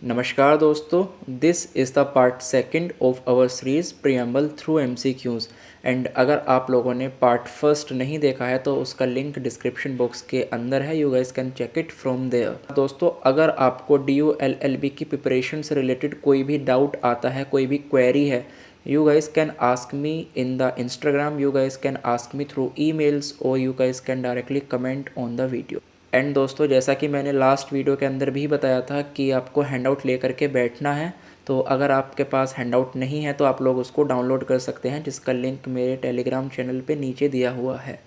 नमस्कार दोस्तों, this is the part second of our series preamble through MCQs. And अगर आप लोगों ने पार्ट फर्स्ट नहीं देखा है तो उसका लिंक डिस्क्रिप्शन बॉक्स के अंदर है, you guys can check it from there. दोस्तों, अगर आपको DU LLB की प्रिपरेशन से रिलेटेड कोई भी डाउट आता है, कोई भी क्वेरी है, you guys can ask me in the Instagram, you guys can ask me through emails, or you guys can directly comment on the video। And दोस्तों, जैसा कि मैंने लास्ट वीडियो के अंदर भी बताया था कि आपको हैंडआउट लेकर के बैठना है, तो अगर आपके पास हैंडआउट नहीं है तो आप लोग उसको डाउनलोड कर सकते हैं, जिसका लिंक मेरे टेलीग्राम चैनल पे नीचे दिया हुआ है।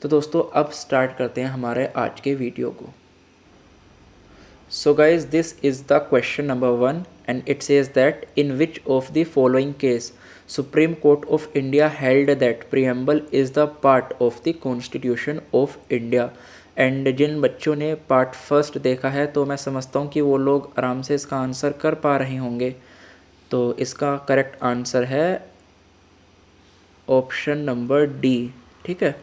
तो दोस्तों, अब स्टार्ट करते हैं हमारे आज के वीडियो को। So guys, this is the question number 1 and it says that in which of the following case Supreme Court of India held that preamble is the part of the Constitution of India। And जिन बच्चों ने part first देखा है तो मैं समझता हूँ कि वो लोग आराम से इसका आंसर कर पा रहे होंगे। तो इसका करेक्ट आंसर है ऑप्शन नंबर डी। ठीक है,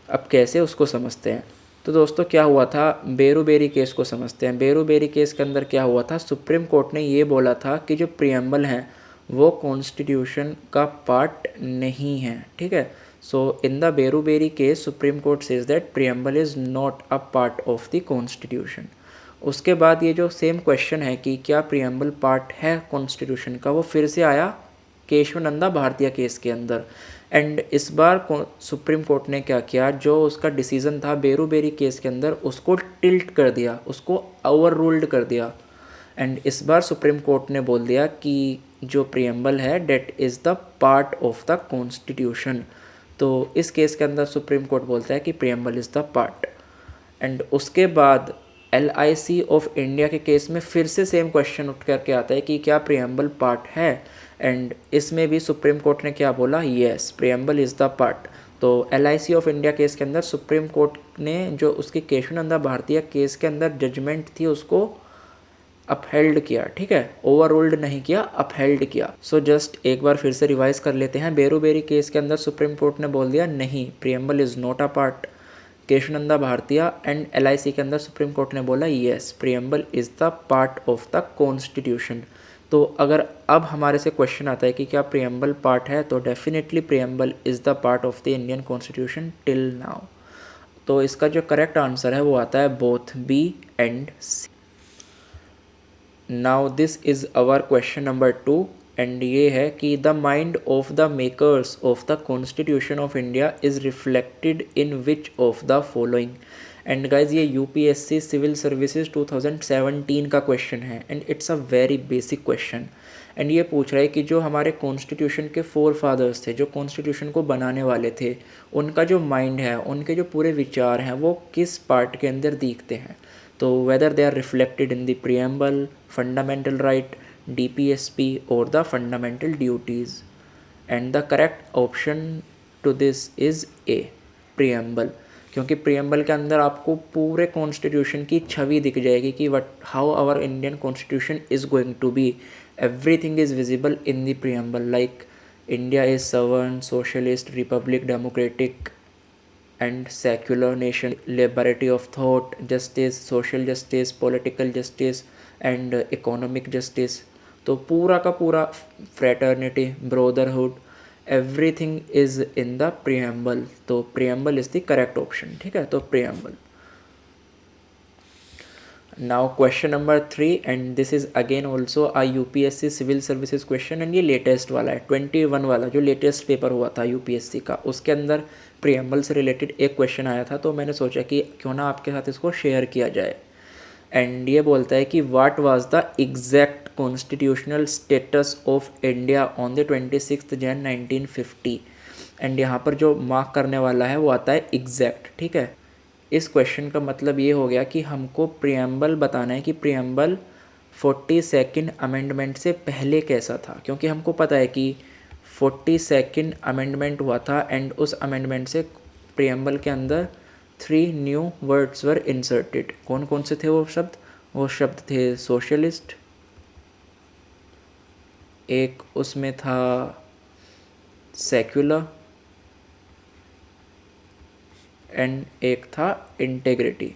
अब कैसे उसको समझते हैं। तो दोस्तों, क्या हुआ था, बेरूबेरी केस को समझते हैं। बेरूबेरी केस के अंदर क्या हुआ था, सुप्रीम कोर्ट ने ये बोला था कि जो प्रियम्बल हैं वो कॉन्स्टिट्यूशन का पार्ट नहीं है। ठीक है, so in the Berubari case Supreme Court says that preamble is not a part of the Constitution. उसके बाद ये जो सेम क्वेश्चन है कि क्या प्रियम्बल पार्ट है कॉन्स्टिट्यूशन का, वो फिर से आया केशवानंदा भारतीय केस के अंदर। एंड इस बार सुप्रीम कोर्ट ने क्या किया, जो उसका डिसीज़न था बेरूबेरी केस के अंदर उसको टिल्ट कर दिया, उसको ओवर रूल्ड कर दिया। एंड इस बार सुप्रीम कोर्ट ने बोल दिया कि जो प्रियम्बल है that is the part of the constitution. तो इस केस के अंदर सुप्रीम कोर्ट बोलता है कि preamble is the part. And उसके बाद LIC ऑफ इंडिया के केस में फिर से सेम क्वेश्चन उठ करके आता है कि क्या प्रियम्बल पार्ट है। एंड इसमें भी सुप्रीम कोर्ट ने क्या बोला, yes preamble is the part. तो LIC ऑफ इंडिया केस के अंदर सुप्रीम कोर्ट ने जो उसकी केशवानंदा भारतीय केस के अंदर जजमेंट थी उसको अपहेल्ड किया। ठीक है, ओवर रूल्ड नहीं किया, अपहेल्ड किया। सो जस्ट एक बार फिर से रिवाइज कर लेते हैं। बेरूबेरी केस के अंदर सुप्रीम कोर्ट ने बोल दिया नहीं, preamble is not a part. Kesavananda भारतीय एंड LIC के अंदर सुप्रीम कोर्ट ने बोला yes preamble is the part of the constitution. तो अगर अब हमारे से क्वेश्चन आता है कि क्या प्रियम्बल पार्ट है, तो definitely preamble is the part of the Indian constitution till now. तो इसका जो करेक्ट आंसर है वो आता है both B and C. Now this is our question number 2 and ये है कि the mind of the makers of the constitution of India is reflected in which of the following. And guys, ये UPSC civil services 2017 का question है and it's a very basic question. And ये पूछ रहा है कि जो हमारे कॉन्स्टिट्यूशन के फोर फादर्स थे, जो कॉन्स्टिट्यूशन को बनाने वाले थे, उनका जो माइंड है, उनके जो पूरे विचार हैं, वो किस पार्ट के अंदर दिखते हैं। तो whether they are reflected in the preamble, fundamental right, DPSP और the fundamental duties. And the correct option to this is A, preamble. क्योंकि प्रियम्बल के अंदर आपको पूरे कॉन्स्टिट्यूशन की छवि दिख जाएगी कि what how our Indian Constitution is going to be. Everything is visible in the preamble, like India is sovereign, socialist, republic, democratic and secular nation, liberty of thought, justice, social justice, political justice and economic justice। तो पूरा का पूरा fraternity, brotherhood, everything is in the preamble। तो preamble is the correct option। ठीक है, तो preamble। Now question number 3 and this is again also a UPSC civil services question and ये latest वाला है, 21 वाला जो लेटेस्ट पेपर हुआ था UPSC का, उसके अंदर प्रियम्बल से रिलेटेड एक क्वेश्चन आया था। तो मैंने सोचा कि क्यों ना आपके साथ इसको शेयर किया जाए। एंड ये बोलता है कि what was the exact constitutional status of India on the 26 जन 1950। एंड यहाँ पर जो मार्क करने वाला है वो आता है एग्जैक्ट। ठीक है, इस क्वेश्चन का मतलब ये हो गया कि हमको प्रियम्बल बताना है कि प्रियम्बल 42nd अमेंडमेंट से पहले कैसा था। क्योंकि हमको पता है कि 42nd अमेंडमेंट हुआ था एंड उस अमेंडमेंट से प्रियम्बल के अंदर 3 न्यू वर्ड्स वर इंसर्टेड। कौन कौन से थे वो शब्द? वो शब्द थे सोशलिस्ट, एक उसमें था सेक्युलर एंड एक था integrity.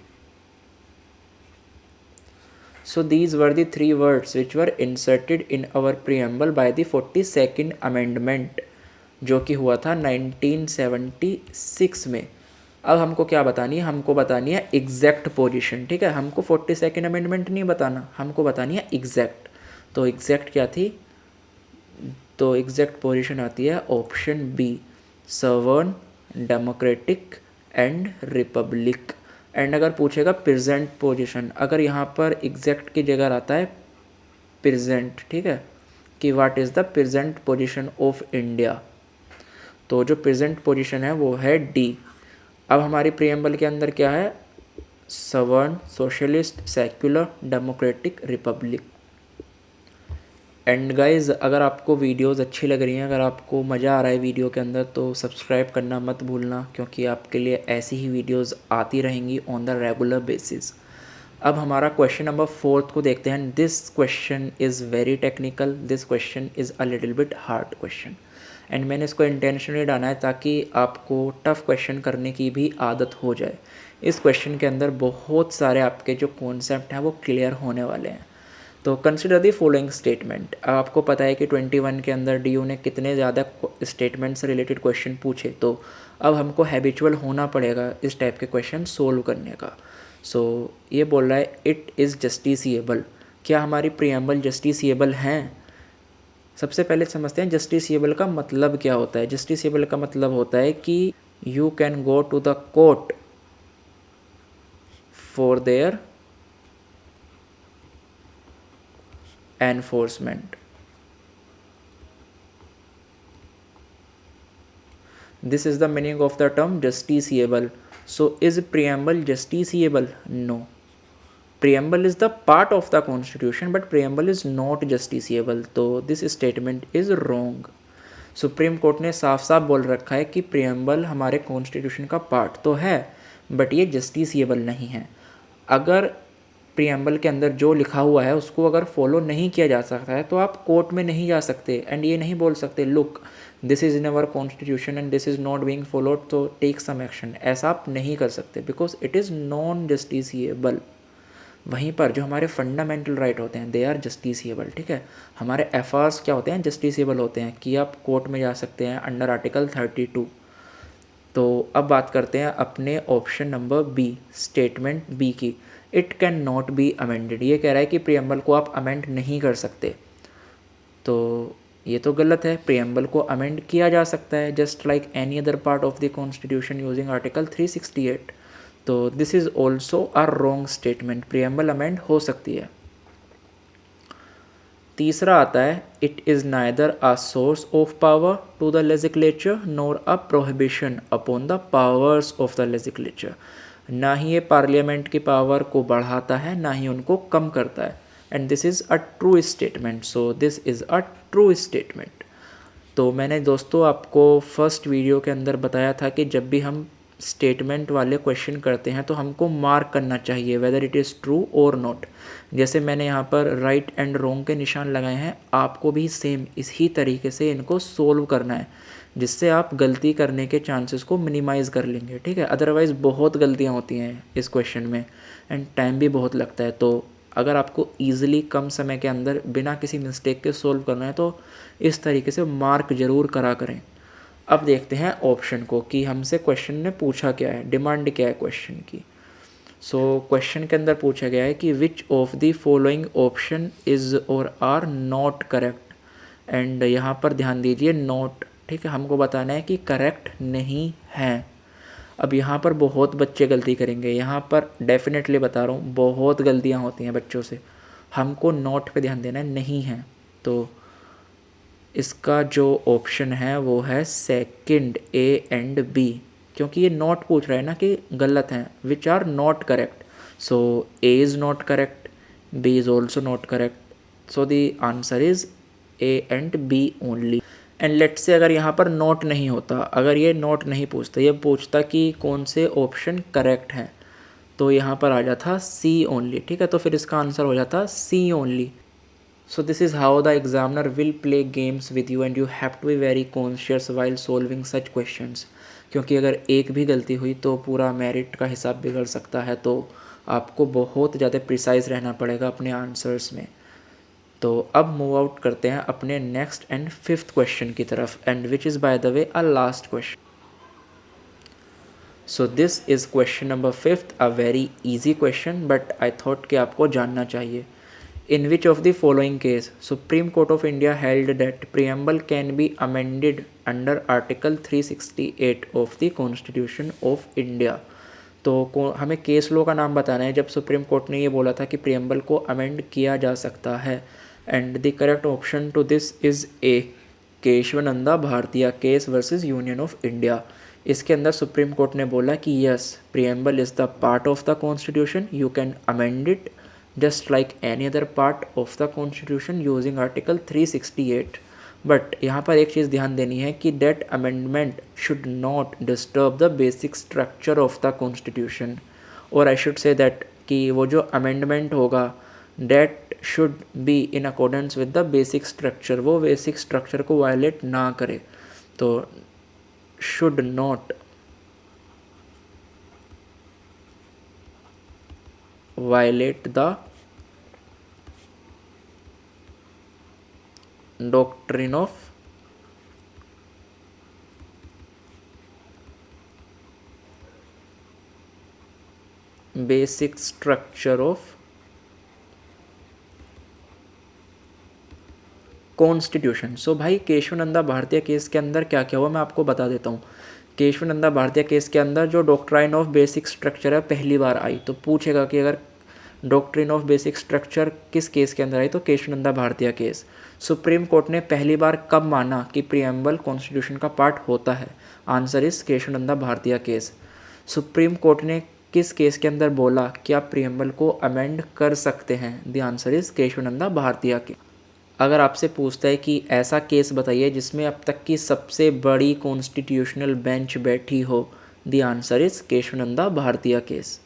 So these were the three words which were inserted in our preamble by the 42nd amendment, जो कि हुआ था 1976 में। अब हमको क्या बतानी है, हमको बतानी है एग्जैक्ट पोजीशन, ठीक है। हमको 42nd अमेंडमेंट नहीं बताना, हमको बतानी है एग्जैक्ट। तो एग्जैक्ट क्या थी, तो एग्जैक्ट पोजीशन आती है option B, sovereign, democratic and republic. And अगर पूछेगा प्रेजेंट पोजीशन, अगर यहाँ पर एग्जैक्ट की जगह आता है प्रेजेंट, ठीक है, कि what is the present position of India, तो जो प्रेजेंट पोजीशन है वो है डी। अब हमारी प्रीएम्बल के अंदर क्या है, sovereign, socialist, secular, democratic, republic. And guys, अगर आपको वीडियोस अच्छी लग रही हैं, अगर आपको मज़ा आ रहा है वीडियो के अंदर, तो सब्सक्राइब करना मत भूलना, क्योंकि आपके लिए ऐसी ही वीडियोस आती रहेंगी ऑन द रेगुलर बेसिस। अब हमारा क्वेश्चन नंबर 4 को देखते हैं। This question is very technical, this question is a little bit hard question, and मैंने इसको इंटेंशनली डाला है ताकि आपको टफ़ क्वेश्चन करने की भी आदत हो जाए। इस क्वेश्चन के अंदर बहुत सारे आपके जो कॉन्सेप्ट हैं वो क्लियर होने वाले हैं। तो कंसिडर दी फॉलोइंग स्टेटमेंट। अब आपको पता है कि 21 के अंदर DU ने कितने ज़्यादा स्टेटमेंट से रिलेटेड क्वेश्चन पूछे, तो अब हमको हैबिचुअल होना पड़ेगा इस टाइप के क्वेश्चन सोल्व करने का। सो ये बोल रहा है इट इज़ जस्टिसिएबल। क्या हमारी प्रीएम्बल जस्टिसिएबल हैं? सबसे पहले समझते हैं जस्टिसिएबल का मतलब क्या होता है। जस्टिसिएबल का मतलब होता है कि you can go to the court for their enforcement. This is the meaning of the term justiciable. So is preamble justiciable? No. Preamble is the part of the constitution, but preamble is not justiciable. तो this statement is wrong. Supreme Court ने साफ साफ बोल रखा है कि preamble हमारे constitution का पार्ट तो है, बट ये जस्टिसिएबल नहीं है। अगर प्रियम्बल के अंदर जो लिखा हुआ है उसको अगर फॉलो नहीं किया जा सकता है तो आप कोर्ट में नहीं जा सकते एंड ये नहीं बोल सकते look this is in our constitution and this is not being followed, तो टेक सम एक्शन। ऐसा आप नहीं कर सकते because it is non justiciable. वहीं पर जो हमारे फंडामेंटल राइट होते हैं दे आर जस्टिसिएबल, ठीक है। हमारे एफआर्स क्या होते हैं, जस्टिसिएबल होते हैं कि आप कोर्ट में जा सकते हैं अंडर आर्टिकल 32। तो अब बात करते हैं अपने option number B, statement B की। It can not be amended. ये कह रहा है कि प्रियम्बल को आप अमेंड नहीं कर सकते, तो ये तो गलत है। प्रियम्बल को अमेंड किया जा सकता है just like any other part of the constitution using article 368। तो this is also a wrong statement, preamble amend हो सकती है। तीसरा आता है it is neither a source of power to the legislature nor a prohibition upon the powers of the legislature. ना ही ये पार्लियामेंट की पावर को बढ़ाता है ना ही उनको कम करता है, and this is a true statement. So this is a true statement. तो मैंने दोस्तों आपको फर्स्ट वीडियो के अंदर बताया था कि जब भी हम स्टेटमेंट वाले क्वेश्चन करते हैं तो हमको मार्क करना चाहिए वेदर इट इज़ ट्रू और नॉट। जैसे मैंने यहाँ पर राइट एंड रॉन्ग के निशान लगाए हैं, आपको भी सेम इसी तरीके से इनको सोल्व करना है, जिससे आप गलती करने के चांसेस को मिनिमाइज़ कर लेंगे, ठीक है। अदरवाइज़ बहुत गलतियाँ होती हैं इस क्वेश्चन में एंड टाइम भी बहुत लगता है। तो अगर आपको ईजिली कम समय के अंदर बिना किसी मिस्टेक के सोल्व करना है तो इस तरीके से मार्क ज़रूर करा करें। अब देखते हैं ऑप्शन को कि हमसे क्वेश्चन ने पूछा क्या है, डिमांड क्या है क्वेश्चन की। सो क्वेश्चन के अंदर पूछा गया है कि विच of the following option is और आर नॉट करेक्ट, एंड यहाँ पर ध्यान दीजिए नॉट, ठीक है, हमको बताना है कि करेक्ट नहीं है। अब यहाँ पर बहुत बच्चे गलती करेंगे, यहाँ पर डेफिनेटली बता रहा हूँ बहुत गलतियाँ होती हैं बच्चों से। हमको नॉट पे ध्यान देना है, नहीं है। तो इसका जो ऑप्शन है वो है सेकंड, ए एंड बी, क्योंकि ये नॉट पूछ रहा है ना कि गलत हैं, which are not correct. So A is not correct, B is also not correct, so the answer is A and B only. And let's say अगर यहाँ पर नॉट नहीं होता, अगर ये नॉट नहीं पूछता, ये पूछता कि कौन से ऑप्शन करेक्ट हैं, तो यहाँ पर आ जाता सी ओनली, ठीक है। तो फिर इसका आंसर हो जाता सी only. So this is how the examiner will play games with you and you have to be very conscious while solving such questions, क्योंकि अगर एक भी गलती हुई तो पूरा मेरिट का हिसाब बिगड़ सकता है। तो आपको बहुत ज़्यादा प्रिसाइज रहना पड़ेगा अपने आंसर्स में। तो अब मूव आउट करते हैं अपने नेक्स्ट एंड फिफ्थ क्वेश्चन की तरफ, and which is by the way a last question. So this is question number fifth, a very easy question, but I thought कि आपको जानना चाहिए। In which of the following case Supreme Court of India held that preamble can be amended under Article 368 of the Constitution of India? तो हमें case law का नाम बताना है जब सुप्रीम कोर्ट ने ये बोला था कि प्रियम्बल को अमेंड किया जा सकता है। And the correct option to this is A, Kesavananda Bharati case versus union of India. इसके अंदर सुप्रीम कोर्ट ने बोला कि yes, preamble is the part of the Constitution, you can amend it just like any other part of the constitution using article 368। But यहाँ पर एक चीज़ ध्यान देनी है कि that amendment should not disturb the basic structure of the constitution, और I should say that कि वो जो amendment होगा that should be in accordance with the basic structure, वो basic structure को violate ना करे। तो should not violate the doctrine of basic structure of Constitution. So भाई केशवानंदा भारतीय केस के अंदर क्या क्या हुआ मैं आपको बता देता हूँ। केशवानंदा भारतीय केस के अंदर जो डॉक्ट्राइन ऑफ बेसिक स्ट्रक्चर है पहली बार आई, तो पूछेगा कि अगर डॉक्ट्रिन ऑफ बेसिक स्ट्रक्चर किस केस के अंदर आई, तो Kesavananda Bharati case. Supreme Court ने पहली बार कब माना कि प्रियम्बल कॉन्स्टिट्यूशन का पार्ट होता है? Answer is Kesavananda Bharati case. Supreme Court ने किस केस के अंदर बोला कि आप प्रियम्बल को अमेंड कर सकते हैं? The answer is Kesavananda Bharati case. अगर आपसे पूछता है कि ऐसा केस बताइए जिसमें अब तक की सबसे बड़ी कॉन्स्टिट्यूशनल बेंच बैठी हो, the answer is Kesavananda Bharati case.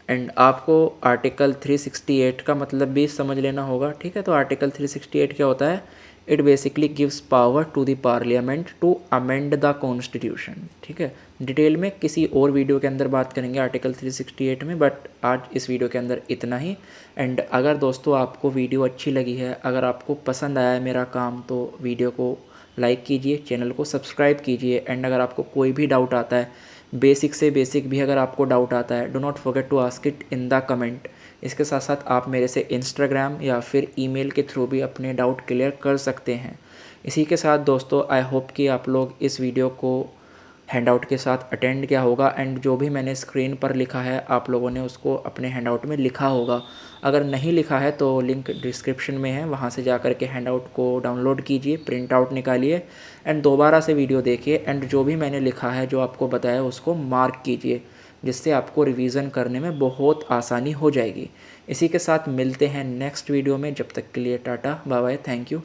And आपको आर्टिकल 368 का मतलब भी समझ लेना होगा, ठीक है। तो आर्टिकल 368 क्या होता है? It basically gives power to the parliament to amend the constitution, ठीक है। डिटेल में किसी और वीडियो के अंदर बात करेंगे आर्टिकल 368 में, बट आज इस वीडियो के अंदर इतना ही। एंड अगर दोस्तों आपको वीडियो अच्छी लगी है, अगर आपको पसंद आया है मेरा काम, तो वीडियो को लाइक कीजिए, चैनल को सब्सक्राइब कीजिए। एंड अगर आपको कोई भी डाउट आता है, बेसिक से बेसिक भी अगर आपको डाउट आता है, do not forget to ask it in the comment. इसके साथ साथ आप मेरे से इंस्टाग्राम या फिर ईमेल के थ्रू भी अपने डाउट क्लियर कर सकते हैं। इसी के साथ दोस्तों आई होप कि आप लोग इस वीडियो को हैंडआउट के साथ अटेंड किया होगा, एंड जो भी मैंने स्क्रीन पर लिखा है आप लोगों ने उसको अपने हैंडआउट में लिखा होगा। अगर नहीं लिखा है तो लिंक डिस्क्रिप्शन में है, वहाँ से जा कर के हैंडआउट को डाउनलोड कीजिए, प्रिंट आउट निकालिए एंड दोबारा से वीडियो देखिए। एंड जो भी मैंने लिखा है, जो आपको बताया, उसको मार्क कीजिए, जिससे आपको रिवीजन करने में बहुत आसानी हो जाएगी। इसी के साथ मिलते हैं नेक्स्ट वीडियो में, जब तक के लिए tata bye bye, thank you.